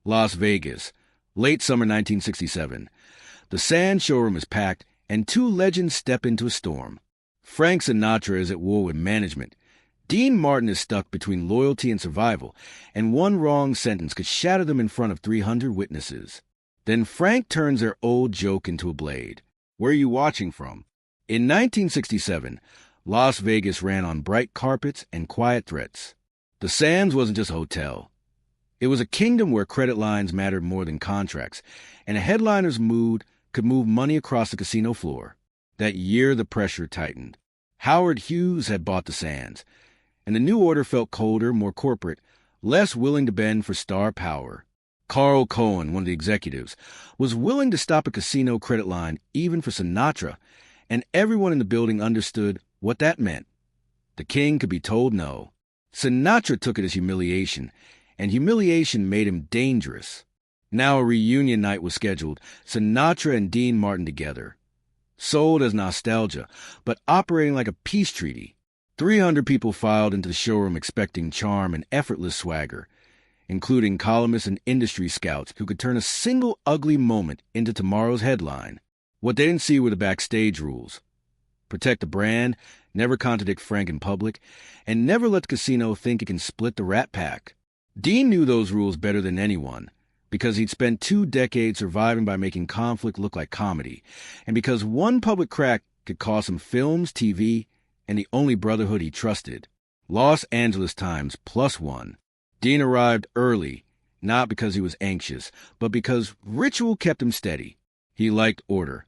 Las Vegas, late summer 1967. The Sands showroom is packed, and two legends step into a storm. Frank Sinatra is at war with management. Dean Martin is stuck between loyalty and survival, and one wrong sentence could shatter them in front of 300 witnesses. Then Frank turns their old joke into a blade. Where are you watching from? In 1967, Las Vegas ran on bright carpets and quiet threats. The Sands wasn't just a hotel. It was a kingdom where credit lines mattered more than contracts, and a headliner's mood could move money across the casino floor. That year, the pressure tightened. Howard Hughes had bought the Sands, and the new order felt colder, more corporate, less willing to bend for star power. Carl Cohen, one of the executives, was willing to stop a casino credit line even for Sinatra, and everyone in the building understood what that meant. The king could be told no. Sinatra took it as humiliation, and humiliation made him dangerous. Now a reunion night was scheduled, Sinatra and Dean Martin together. Sold as nostalgia, but operating like a peace treaty. 300 people filed into the showroom expecting charm and effortless swagger, including columnists and industry scouts who could turn a single ugly moment into tomorrow's headline. What they didn't see were the backstage rules. Protect the brand, never contradict Frank in public, and never let the casino think it can split the Rat Pack. Dean knew those rules better than anyone, because he'd spent 2 decades surviving by making conflict look like comedy, and because one public crack could cost him films, TV, and the only brotherhood he trusted. Los Angeles Times +1. Dean arrived early, not because he was anxious, but because ritual kept him steady. He liked order.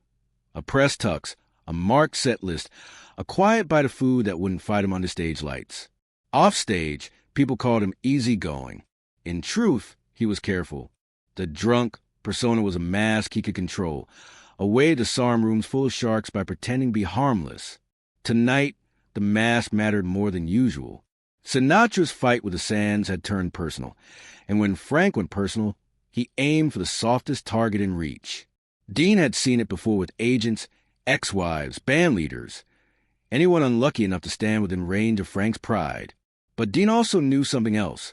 A press tux, a marked set list, a quiet bite of food that wouldn't fight him under stage lights. Offstage, people called him easygoing. In truth, he was careful. The drunk persona was a mask he could control, a way to disarm rooms full of sharks by pretending to be harmless. Tonight, the mask mattered more than usual. Sinatra's fight with the Sands had turned personal, and when Frank went personal, he aimed for the softest target in reach. Dean had seen it before with agents, ex-wives, band leaders, anyone unlucky enough to stand within range of Frank's pride. But Dean also knew something else.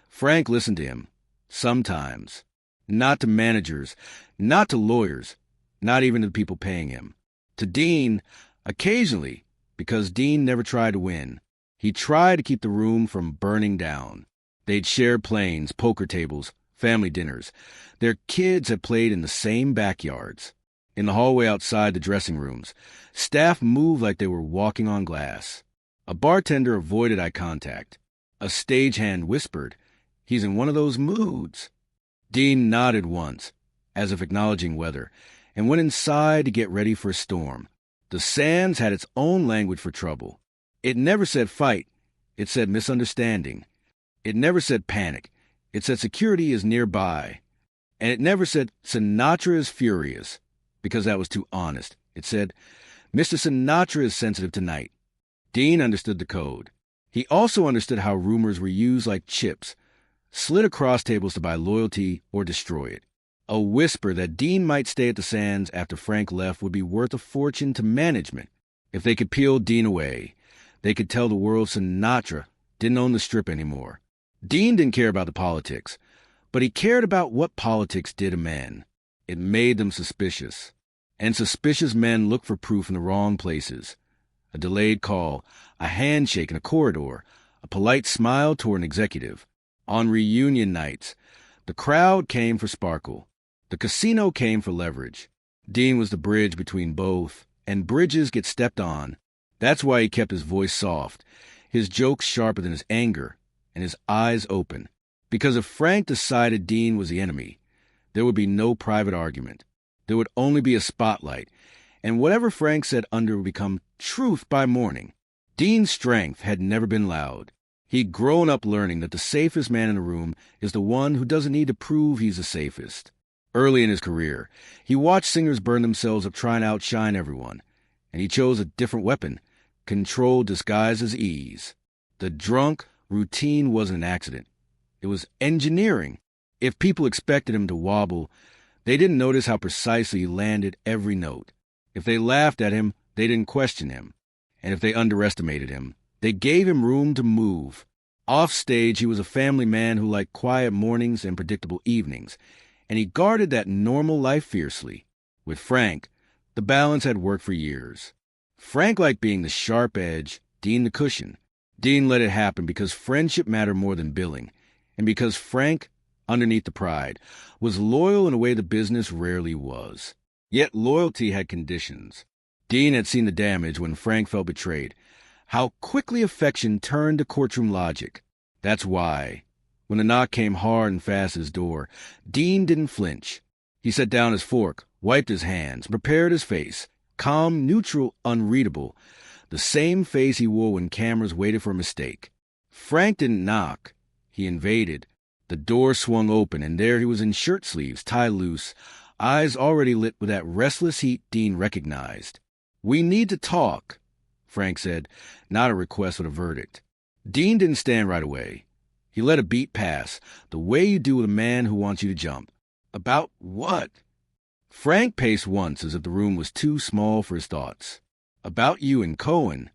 Frank listened to him. Sometimes. Not to managers, not to lawyers, not even to the people paying him. To Dean, occasionally, because Dean never tried to win. He tried to keep the room from burning down. They'd shared planes, poker tables, family dinners. Their kids had played in the same backyards. In the hallway outside the dressing rooms, staff moved like they were walking on glass. A bartender avoided eye contact. A stagehand whispered, "He's in one of those moods." Dean nodded once, as if acknowledging weather, and went inside to get ready for a storm. The Sands had its own language for trouble. It never said fight. It said misunderstanding. It never said panic. It said security is nearby. And it never said Sinatra is furious, because that was too honest. It said, Mr. Sinatra is sensitive tonight. Dean understood the code. He also understood how rumors were used like chips, slid across tables to buy loyalty or destroy it. A whisper that Dean might stay at the Sands after Frank left would be worth a fortune to management. If they could peel Dean away, they could tell the world Sinatra didn't own the Strip anymore. Dean didn't care about the politics, but he cared about what politics did to men. It made them suspicious. And suspicious men look for proof in the wrong places. A delayed call, a handshake in a corridor, a polite smile toward an executive. On reunion nights, the crowd came for sparkle. The casino came for leverage. Dean was the bridge between both, and bridges get stepped on. That's why he kept his voice soft, his jokes sharper than his anger, and his eyes open. Because if Frank decided Dean was the enemy, there would be no private argument. There would only be a spotlight, and whatever Frank said under would become truth by morning. Dean's strength had never been loud. He'd grown up learning that the safest man in the room is the one who doesn't need to prove he's the safest. Early in his career, he watched singers burn themselves up trying to outshine everyone, and he chose a different weapon, control disguised as ease. The drunk routine wasn't an accident. It was engineering. If people expected him to wobble, they didn't notice how precisely he landed every note. If they laughed at him, they didn't question him. And if they underestimated him, they gave him room to move. Off stage, he was a family man who liked quiet mornings and predictable evenings, and he guarded that normal life fiercely. With Frank, the balance had worked for years. Frank liked being the sharp edge, Dean the cushion. Dean let it happen because friendship mattered more than billing, and because Frank, underneath the pride, was loyal in a way the business rarely was. Yet loyalty had conditions. Dean had seen the damage when Frank felt betrayed, how quickly affection turned to courtroom logic. That's why, when the knock came hard and fast at his door, Dean didn't flinch. He set down his fork, wiped his hands, prepared his face, calm, neutral, unreadable, the same face he wore when cameras waited for a mistake. Frank didn't knock. He invaded. The door swung open, and there he was in shirt sleeves, tied loose, eyes already lit with that restless heat Dean recognized. "We need to talk," Frank said, not a request but a verdict. Dean didn't stand right away. He let a beat pass, the way you do with a man who wants you to jump. "About what?" Frank paced once as if the room was too small for his thoughts. "About you and Cohen."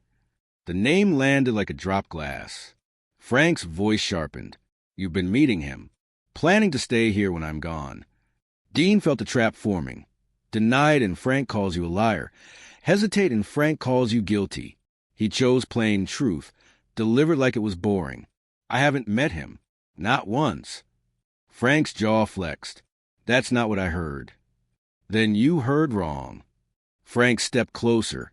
The name landed like a dropped glass. Frank's voice sharpened. "You've been meeting him, planning to stay here when I'm gone." Dean felt the trap forming. Deny it and Frank calls you a liar. Hesitate and Frank calls you guilty. He chose plain truth, delivered like it was boring. "I haven't met him. Not once." Frank's jaw flexed. "That's not what I heard." "Then you heard wrong." Frank stepped closer,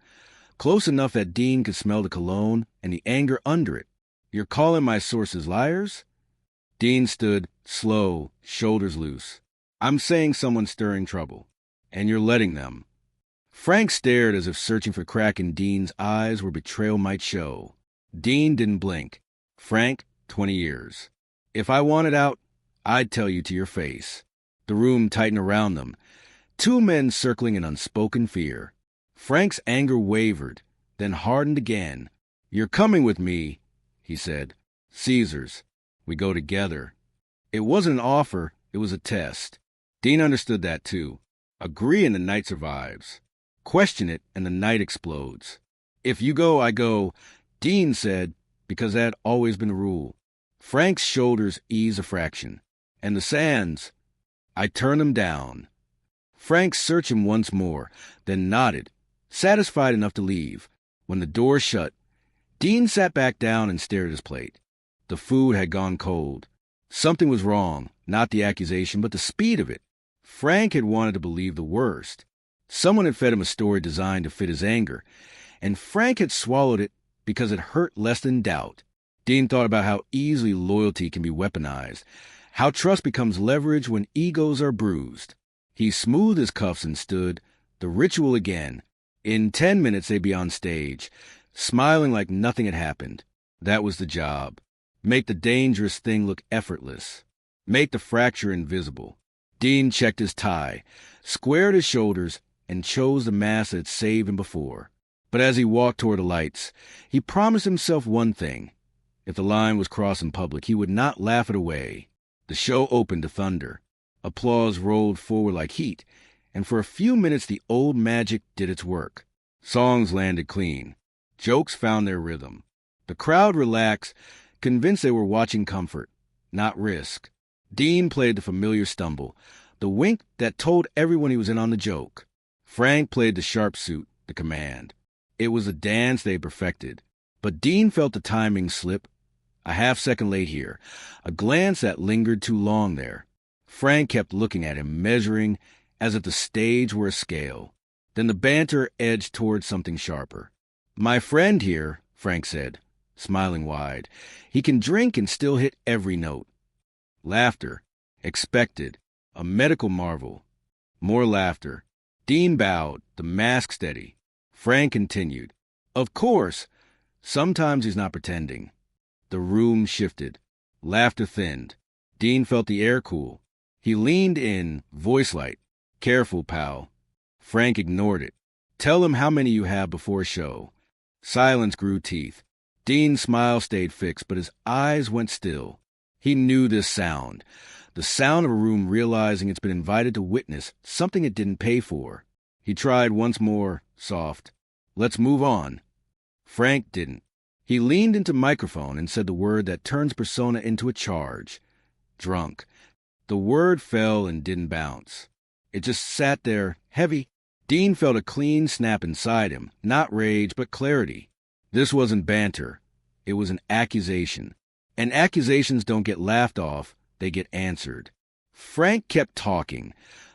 close enough that Dean could smell the cologne and the anger under it. "You're calling my sources liars?" Dean stood, slow, shoulders loose. "I'm saying someone's stirring trouble, and you're letting them." Frank stared as if searching for crack in Dean's eyes where betrayal might show. Dean didn't blink. "Frank, 20 years. If I wanted out, I'd tell you to your face." The room tightened around them. Two men circling in unspoken fear. Frank's anger wavered, then hardened again. "You're coming with me," he said. "Caesar's. We go together." It wasn't an offer, it was a test. Dean understood that too. Agree and the night survives. Question it and the night explodes. "If you go, I go," Dean said, because that had always been the rule. Frank's shoulders eased a fraction. "And the sands?" "I turned them down." Frank searched him once more, then nodded, satisfied enough to leave. When the door shut, Dean sat back down and stared at his plate. The food had gone cold. Something was wrong, not the accusation, but the speed of it. Frank had wanted to believe the worst. Someone had fed him a story designed to fit his anger, and Frank had swallowed it because it hurt less than doubt. Dean thought about how easily loyalty can be weaponized, how trust becomes leverage when egos are bruised. He smoothed his cuffs and stood, the ritual again. In 10 minutes they'd be on stage, smiling like nothing had happened. That was the job. Make the dangerous thing look effortless. Make the fracture invisible. Dean checked his tie, squared his shoulders, and chose the mask that had saved him before. But as he walked toward the lights, he promised himself one thing. If the line was crossed in public, he would not laugh it away. The show opened to thunder. Applause rolled forward like heat, and for a few minutes the old magic did its work. Songs landed clean. Jokes found their rhythm. The crowd relaxed, convinced they were watching comfort, not risk. Dean played the familiar stumble, the wink that told everyone he was in on the joke. Frank played the sharp suit, the command. It was a dance they perfected. But Dean felt the timing slip. A half-second late here, a glance that lingered too long there. Frank kept looking at him, measuring, as if the stage were a scale. Then the banter edged toward something sharper. "My friend here," Frank said, smiling wide. "He can drink and still hit every note." Laughter. Expected. A medical marvel. More laughter. Dean bowed, the mask steady. Frank continued. "Of course. Sometimes he's not pretending." The room shifted. Laughter thinned. Dean felt the air cool. He leaned in, voice light. "Careful, pal." Frank ignored it. "Tell him how many you have before a show." Silence grew teeth. Dean's smile stayed fixed, but his eyes went still. He knew this sound. The sound of a room realizing it's been invited to witness something it didn't pay for. He tried once more, soft. "Let's move on." Frank didn't. He leaned into microphone and said the word that turns persona into a charge. Drunk. The word fell and didn't bounce. It just sat there, heavy. Dean felt a clean snap inside him, not rage, but clarity. This wasn't banter. It was an accusation. And accusations don't get laughed off, they get answered. Frank kept talking,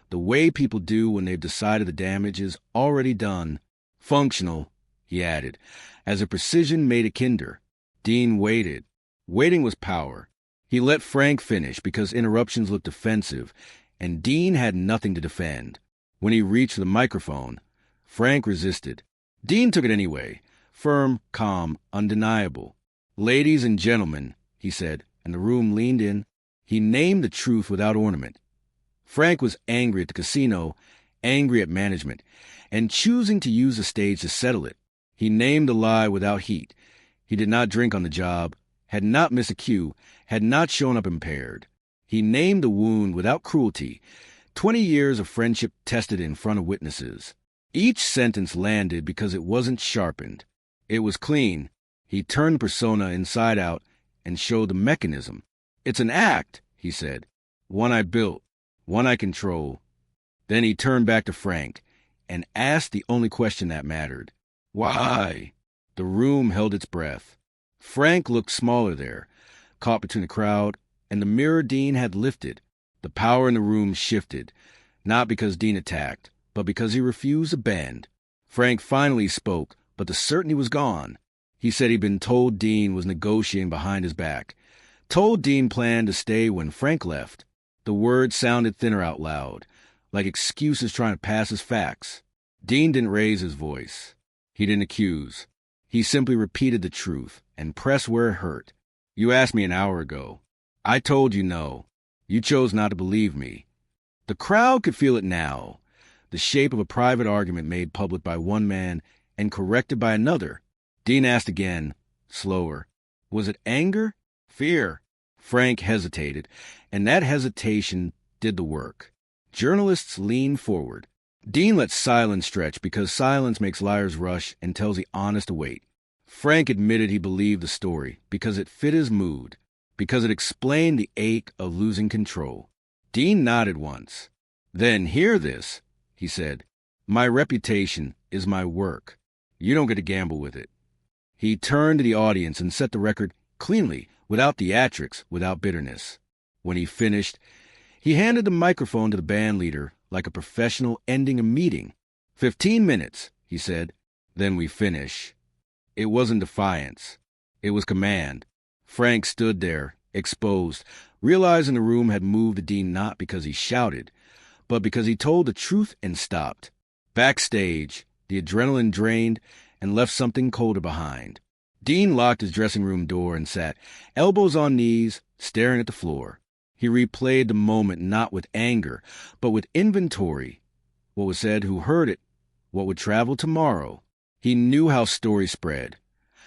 the way people do when they've decided the damage is already done. Functional, he added, as a precision made a kinder. Dean waited. Waiting was power. He let Frank finish because interruptions looked offensive, and Dean had nothing to defend. When he reached the microphone, Frank resisted. Dean took it anyway, firm, calm, undeniable. "Ladies and gentlemen," he said, and the room leaned in. He named the truth without ornament. Frank was angry at the casino, angry at management, and choosing to use the stage to settle it. He named the lie without heat. He did not drink on the job, had not missed a cue, had not shown up impaired. He named the wound without cruelty. 20 years of friendship tested in front of witnesses. Each sentence landed because it wasn't sharpened. It was clean. He turned persona inside out and showed the mechanism. "It's an act," he said. "One I built, one I control." Then he turned back to Frank and asked the only question that mattered. "Why?" The room held its breath. Frank looked smaller there, caught between the crowd, and the mirror Dean had lifted. The power in the room shifted, not because Dean attacked, but because he refused to bend. Frank finally spoke, but the certainty was gone. He said he'd been told Dean was negotiating behind his back, told Dean planned to stay when Frank left. The words sounded thinner out loud, like excuses trying to pass as facts. Dean didn't raise his voice. He didn't accuse. He simply repeated the truth and pressed where it hurt. "You asked me an hour ago. I told you no. You chose not to believe me." The crowd could feel it now, the shape of a private argument made public by one man and corrected by another. Dean asked again, slower. Was it anger? Fear? Frank hesitated, and that hesitation did the work. Journalists leaned forward. Dean let silence stretch because silence makes liars rush and tells the honest to wait. Frank admitted he believed the story because it fit his mood, because it explained the ache of losing control. Dean nodded once. "Then hear this," he said. "My reputation is my work. You don't get to gamble with it." He turned to the audience and set the record cleanly, without theatrics, without bitterness. When he finished, he handed the microphone to the band leader like a professional ending a meeting. 15 minutes, he said. Then we finish. It wasn't defiance. It was command. Frank stood there, exposed, realizing the room had moved the Dean not because he shouted, but because he told the truth and stopped. Backstage, the adrenaline drained and left something colder behind. Dean locked his dressing room door and sat, elbows on knees, staring at the floor. He replayed the moment not with anger, but with inventory. What was said, who heard it, what would travel tomorrow. He knew how stories spread,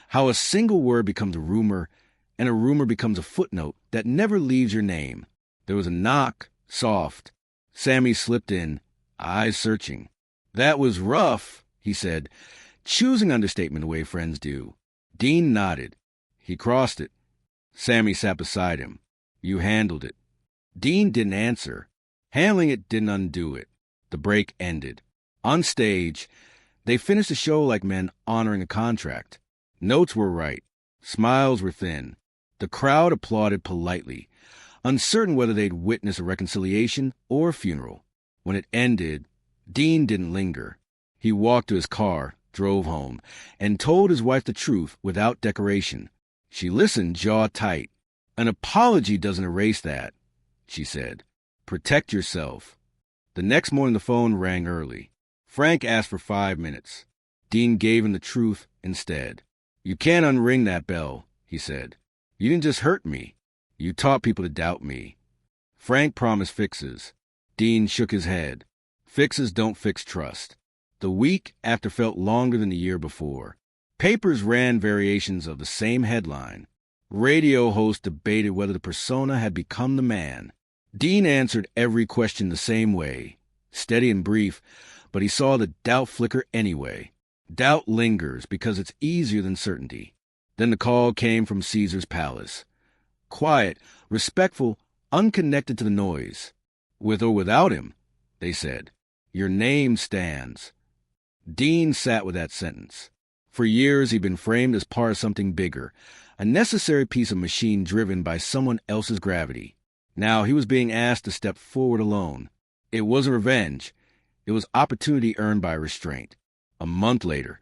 how a single word becomes a rumor, and a rumor becomes a footnote that never leaves your name. There was a knock, soft. Sammy slipped in, eyes searching. "That was rough," he said, choosing understatement the way friends do. Dean nodded. He crossed it. Sammy sat beside him. "You handled it." Dean didn't answer. Handling it didn't undo it. The break ended. On stage, they finished the show like men honoring a contract. Notes were right. Smiles were thin. The crowd applauded politely, uncertain whether they'd witness a reconciliation or a funeral. When it ended, Dean didn't linger. He walked to his car, drove home, and told his wife the truth without decoration. She listened, jaw tight. "An apology doesn't erase that," she said. "Protect yourself." The next morning the phone rang early. Frank asked for 5 minutes. Dean gave him the truth instead. "You can't unring that bell," he said. "You didn't just hurt me. You taught people to doubt me." Frank promised fixes. Dean shook his head. Fixes don't fix trust. The week after felt longer than the year before. Papers ran variations of the same headline. Radio hosts debated whether the persona had become the man. Dean answered every question the same way, steady and brief, but he saw the doubt flicker anyway. Doubt lingers because it's easier than certainty. Then the call came from Caesar's palace. Quiet, respectful, unconnected to the noise. With or without him, they said, your name stands. Dean sat with that sentence. For years he'd been framed as part of something bigger, a necessary piece of machine driven by someone else's gravity. Now he was being asked to step forward alone. It wasn't revenge. It was opportunity earned by restraint. A month later,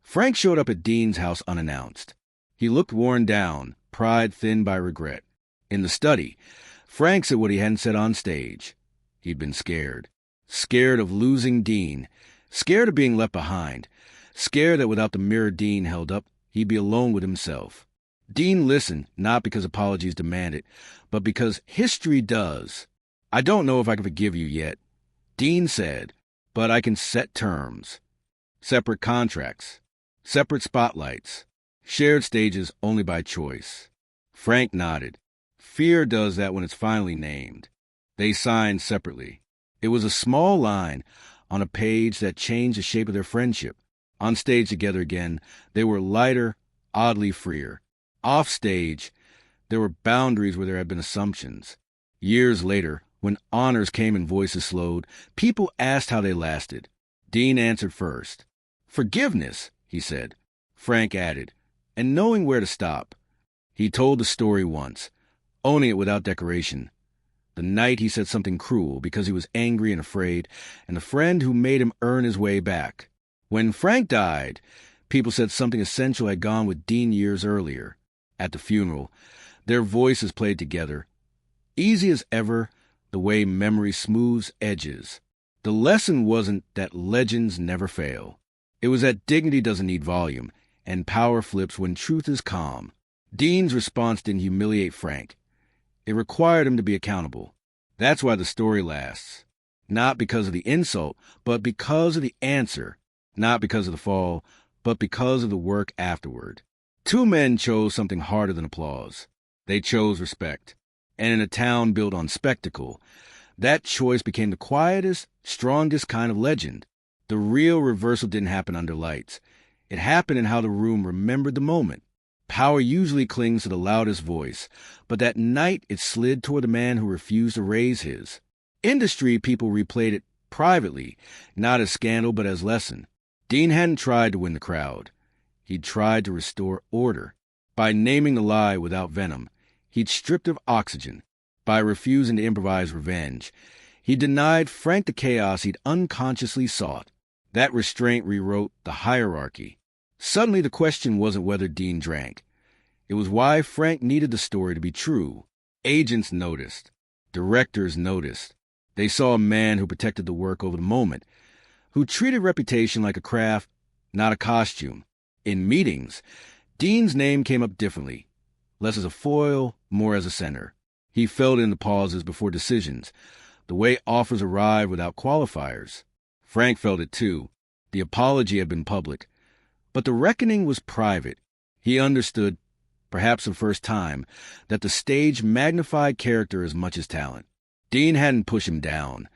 Frank showed up at Dean's house unannounced. He looked worn down, pride thinned by regret. In the study, Frank said what he hadn't said on stage. He'd been scared. Scared of losing Dean. Scared of being left behind. Scared that without the mirror Dean held up, he'd be alone with himself. Dean listened, not because apologies demand it, but because history does. I don't know if I can forgive you yet, Dean said, but I can set terms. Separate contracts. Separate spotlights. Shared stages only by choice. Frank nodded. Fear does that when it's finally named. They signed separately. It was a small line on a page that changed the shape of their friendship. On stage together again, they were lighter, oddly freer. Off stage, there were boundaries where there had been assumptions. Years later, when honors came and voices slowed, people asked how they lasted. Dean answered first. Forgiveness, he said. Frank added, and knowing where to stop. He told the story once, owning it without decoration. The night he said something cruel because he was angry and afraid, and the friend who made him earn his way back. When Frank died, people said something essential had gone with Dean years earlier. At the funeral, their voices played together. Easy as ever, the way memory smooths edges. The lesson wasn't that legends never fail. It was that dignity doesn't need volume, and power flips when truth is calm. Dean's response didn't humiliate Frank. It required him to be accountable. That's why the story lasts. Not because of the insult, but because of the answer. Not because of the fall, but because of the work afterward. Two men chose something harder than applause. They chose respect. And in a town built on spectacle, that choice became the quietest, strongest kind of legend. The real reversal didn't happen under lights. It happened in how the room remembered the moment. Power usually clings to the loudest voice, but that night it slid toward the man who refused to raise his. Industry people replayed it privately, not as scandal but as lesson. Dean hadn't tried to win the crowd. He'd tried to restore order. By naming the lie without venom, he'd stripped of oxygen. By refusing to improvise revenge, he denied Frank the chaos he'd unconsciously sought. That restraint rewrote the hierarchy. Suddenly the question wasn't whether Dean drank. It was why Frank needed the story to be true. Agents noticed. Directors noticed. They saw a man who protected the work over the moment, who treated reputation like a craft, not a costume. In meetings, Dean's name came up differently, less as a foil, more as a center. He filled in the pauses before decisions, the way offers arrived without qualifiers. Frank felt it too. The apology had been public, but the reckoning was private. He understood, perhaps for the first time, that the stage magnified character as much as talent. Dean hadn't pushed him down.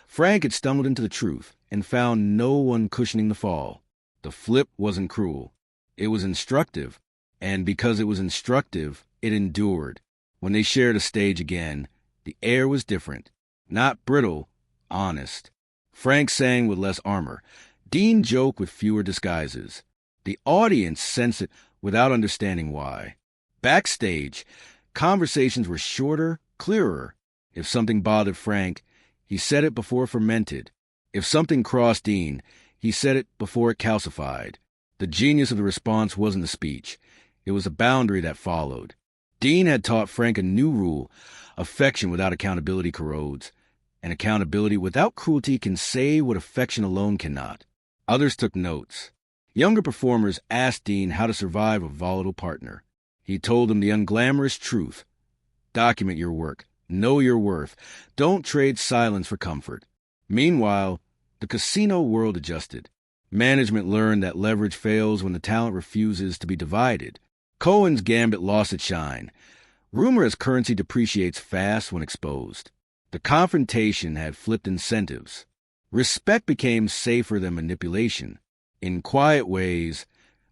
Frank had stumbled into the truth and found no one cushioning the fall. The flip wasn't cruel. It was instructive, and because it was instructive, it endured. When they shared a stage again, the air was different. Not brittle, honest. Frank sang with less armor. Dean joked with fewer disguises. The audience sensed it without understanding why. Backstage, conversations were shorter, clearer. If something bothered Frank, he said it before it fermented. If something crossed Dean, he said it before it calcified. The genius of the response wasn't the speech. It was a boundary that followed. Dean had taught Frank a new rule. Affection without accountability corrodes, and accountability without cruelty can say what affection alone cannot. Others took notes. Younger performers asked Dean how to survive a volatile partner. He told them the unglamorous truth. Document your work. Know your worth. Don't trade silence for comfort. Meanwhile, the casino world adjusted. Management learned that leverage fails when the talent refuses to be divided. Cohen's gambit lost its shine. Rumor as currency depreciates fast when exposed. The confrontation had flipped incentives. Respect became safer than manipulation. In quiet ways,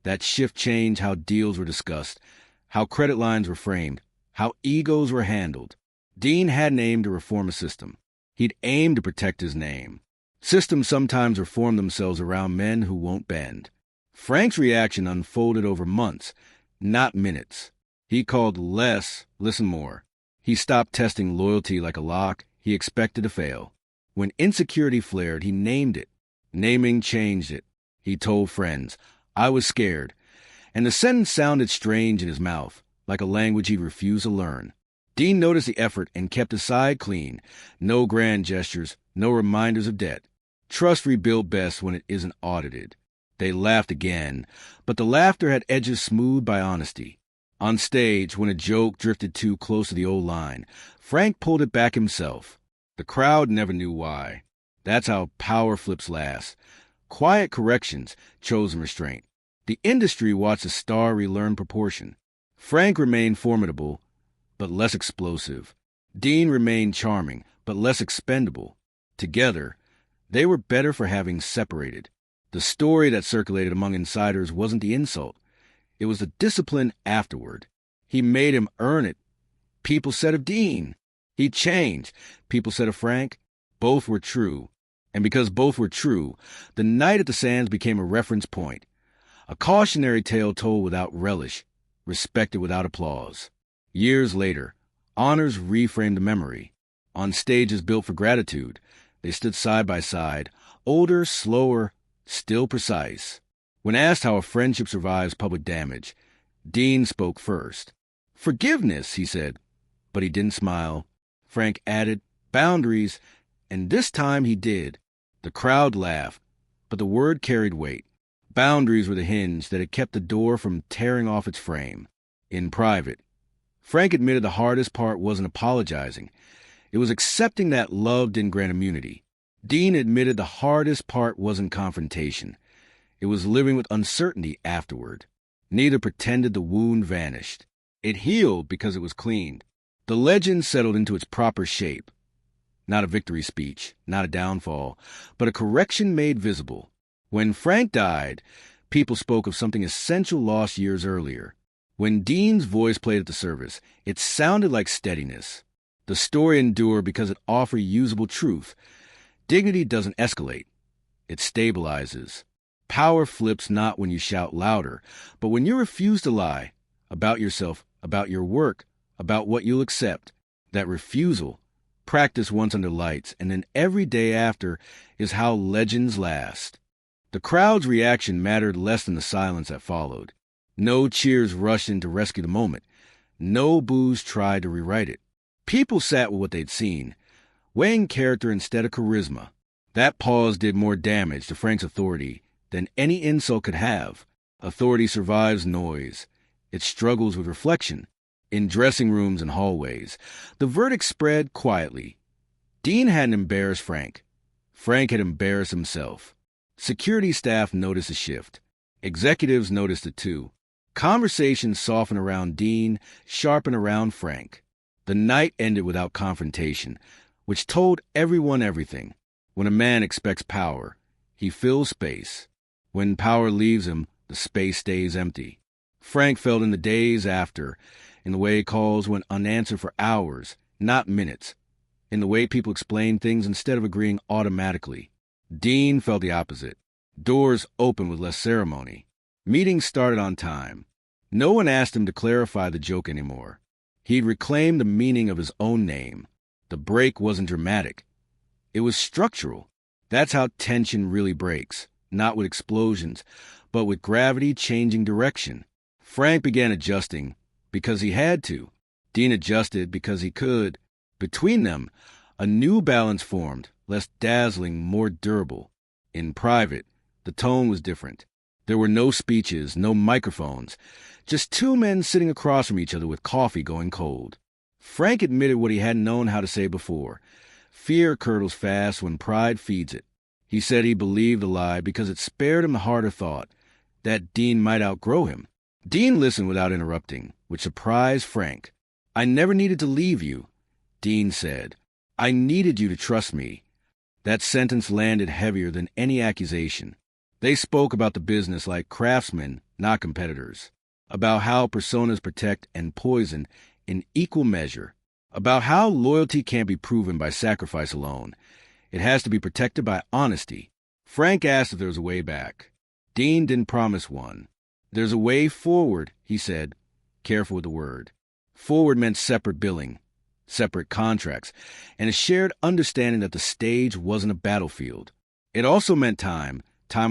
That shift changed how deals were discussed, how credit lines were framed, how egos were handled. Dean hadn't aimed to reform a system. He'd aimed to protect his name. Systems sometimes reform themselves around men who won't bend. Frank's reaction unfolded over months, not minutes. He called less, listen more. He stopped testing loyalty like a lock he expected to fail. When insecurity flared, he named it. Naming changed it. He told friends, "I was scared." And the sentence sounded strange in his mouth, like a language he'd refused to learn. Dean noticed the effort and kept his side clean. No grand gestures, no reminders of debt. Trust rebuilt best when it isn't audited. They laughed again, but the laughter had edges smoothed by honesty. On stage, when a joke drifted too close to the old line, Frank pulled it back himself. The crowd never knew why. That's how power flips last. Quiet corrections, chosen restraint. The industry watched the star relearn proportion. Frank remained formidable, but less explosive. Dean remained charming, but less expendable. Together, they were better for having separated. The story that circulated among insiders wasn't the insult. It was the discipline afterward. He made him earn it. People said of Dean. He changed. People said of Frank. Both were true. And because both were true, the night at the Sands became a reference point. A cautionary tale told without relish, respected without applause. Years later, honors reframed the memory. On stages built for gratitude, they stood side by side, older, slower, still precise. When asked how a friendship survives public damage, Dean spoke first. "Forgiveness," he said, but he didn't smile. Frank added, "Boundaries," and this time he did. The crowd laughed, but the word carried weight. Boundaries were the hinge that had kept the door from tearing off its frame. In private, Frank admitted the hardest part wasn't apologizing. It was accepting that love didn't grant immunity. Dean admitted the hardest part wasn't confrontation. It was living with uncertainty afterward. Neither pretended the wound vanished. It healed because it was cleaned. The legend settled into its proper shape. Not a victory speech, not a downfall, but a correction made visible. When Frank died, people spoke of something essential lost years earlier. When Dean's voice played at the service, it sounded like steadiness. The story endured because it offered usable truth. Dignity doesn't escalate. It stabilizes. Power flips not when you shout louder, but when you refuse to lie about yourself, about your work, about what you'll accept. That refusal, practiced once under lights, and then every day after, is how legends last. The crowd's reaction mattered less than the silence that followed. No cheers rushed in to rescue the moment. No boos tried to rewrite it. People sat with what they'd seen, weighing character instead of charisma. That pause did more damage to Frank's authority than any insult could have. Authority survives noise. It struggles with reflection. In dressing rooms and hallways, the verdict spread quietly. Dean hadn't embarrassed Frank. Frank had embarrassed himself. Security staff noticed a shift. Executives noticed it too. Conversations softened around Dean, sharpened around Frank. The night ended without confrontation, which told everyone everything. When a man expects power, he fills space. When power leaves him, the space stays empty. Frank felt in the days after, in the way calls went unanswered for hours, not minutes, in the way people explained things instead of agreeing automatically. Dean felt the opposite. Doors opened with less ceremony. Meetings started on time. No one asked him to clarify the joke anymore. He'd reclaimed the meaning of his own name. The break wasn't dramatic. It was structural. That's how tension really breaks, not with explosions, but with gravity changing direction. Frank began adjusting because he had to. Dean adjusted because he could. Between them, a new balance formed, less dazzling, more durable. In private, the tone was different. There were no speeches, no microphones, just two men sitting across from each other with coffee going cold. Frank admitted what he hadn't known how to say before. Fear curdles fast when pride feeds it. He said he believed the lie because it spared him the harder thought, that Dean might outgrow him. Dean listened without interrupting, which surprised Frank. "I never needed to leave you," Dean said. "I needed you to trust me." That sentence landed heavier than any accusation. They spoke about the business like craftsmen, not competitors. About how personas protect and poison in equal measure. About how loyalty can't be proven by sacrifice alone. It has to be protected by honesty. Frank asked if there was a way back. Dean didn't promise one. There's a way forward, he said. Careful with the word. Forward meant separate billing, separate contracts, and a shared understanding that the stage wasn't a battlefield. It also meant time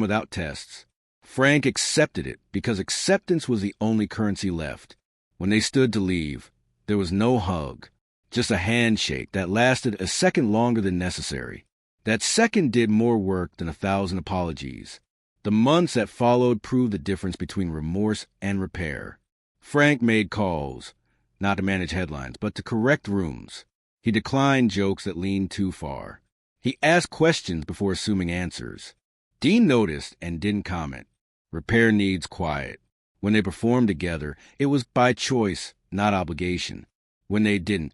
without tests. Frank accepted it because acceptance was the only currency left. When they stood to leave, there was no hug, just a handshake that lasted a second longer than necessary. That second did more work than 1,000 apologies. The months that followed proved the difference between remorse and repair. Frank made calls, not to manage headlines, but to correct rooms. He declined jokes that leaned too far. He asked questions before assuming answers. Dean noticed and didn't comment. Repair needs quiet. When they performed together, it was by choice, not obligation. When they didn't,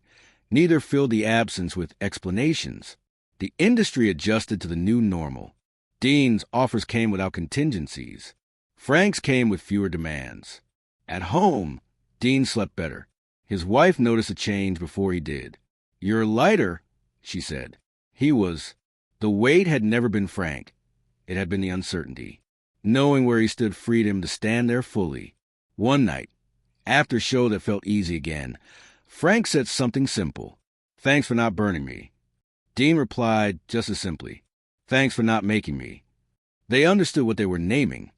neither filled the absence with explanations. The industry adjusted to the new normal. Dean's offers came without contingencies. Frank's came with fewer demands. At home, Dean slept better. His wife noticed a change before he did. "You're lighter," she said. He was. The weight had never been Frank. It had been the uncertainty. Knowing where he stood freed him to stand there fully. One night, after a show that felt easy again, Frank said something simple. "Thanks for not burning me." Dean replied just as simply, "Thanks for not making me." They understood what they were naming.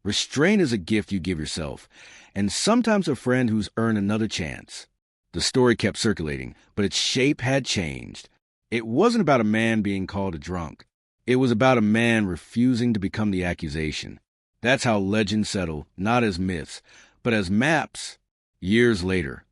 Restraint is a gift you give yourself, and sometimes a friend who's earned another chance. The story kept circulating, but its shape had changed. It wasn't about a man being called a drunk. It was about a man refusing to become the accusation. That's how legends settle, not as myths, but as maps. Years later,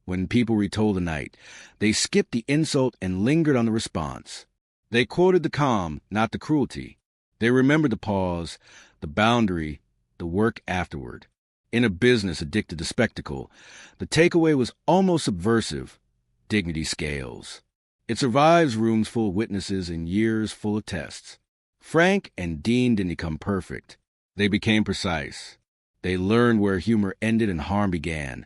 when people retold the night, they skipped the insult and lingered on the response. They quoted the calm, not the cruelty. They remembered the pause, the boundary, the work afterward. In a business addicted to spectacle, the takeaway was almost subversive. Dignity scales. It survives rooms full of witnesses and years full of tests. Frank and Dean didn't become perfect. They became precise. They learned where humor ended and harm began,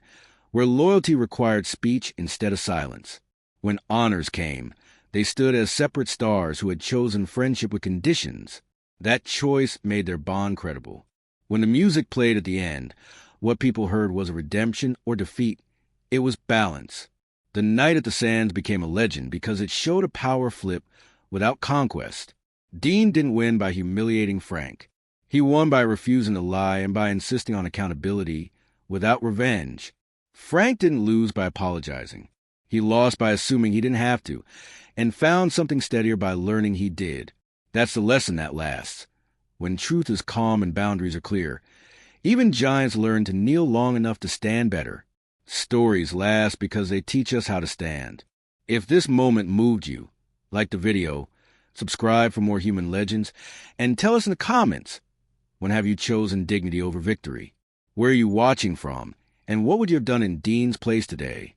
where loyalty required speech instead of silence. When honors came, they stood as separate stars who had chosen friendship with conditions. That choice made their bond credible. When the music played at the end, what people heard was a redemption or defeat. It was balance. The night at the Sands became a legend because it showed a power flip without conquest. Dean didn't win by humiliating Frank. He won by refusing to lie and by insisting on accountability without revenge. Frank didn't lose by apologizing. He lost by assuming he didn't have to, and found something steadier by learning he did. That's the lesson that lasts. When truth is calm and boundaries are clear, even giants learn to kneel long enough to stand better. Stories last because they teach us how to stand. If this moment moved you, like the video, subscribe for more human legends, and tell us in the comments, when have you chosen dignity over victory? Where are you watching from? And what would you have done in Dean's place today?